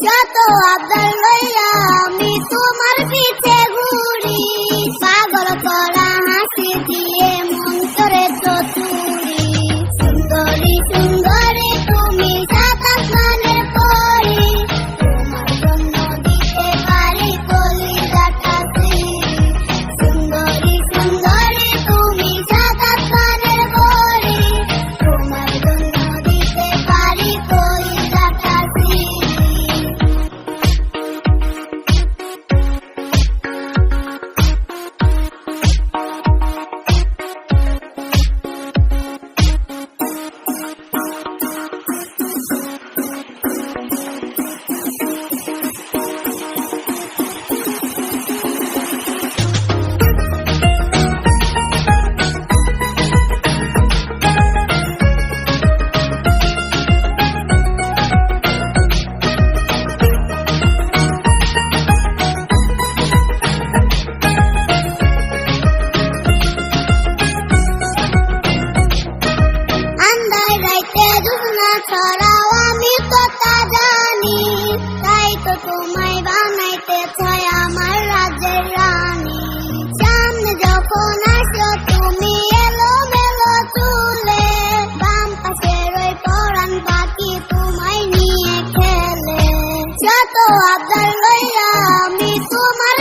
যত আবদার লইয়া আমি তোমার পিছে ঘুরি, পাগল করা হাসি দিয়ে মন করে চতুরি। সুন্দরী সুন্দরী তুমি সাত আসমানের পরি, তোমার জন্য দিতে পারি কলিজাটা ছিঁড়ি। সুন্দরী সুন্দরী তুমি সাত আসমানের পরি, তোমার জন্য দিতে পারি কলিজাটা ছিঁড়ি। আন্ধার রাইতে জ্যোৎস্না ছড়াও আমি তো তা জানি, তাই তো তোমায় বানাইতে চাই আমার রাজ্যের রানী। সামনে যখন আসো তুমি এলোমেলো চুলে, বাম পাশের ওই পরাণ পাখি তোমায় নিয়ে খেলে। যত আবদার লইয়া আমি তোমার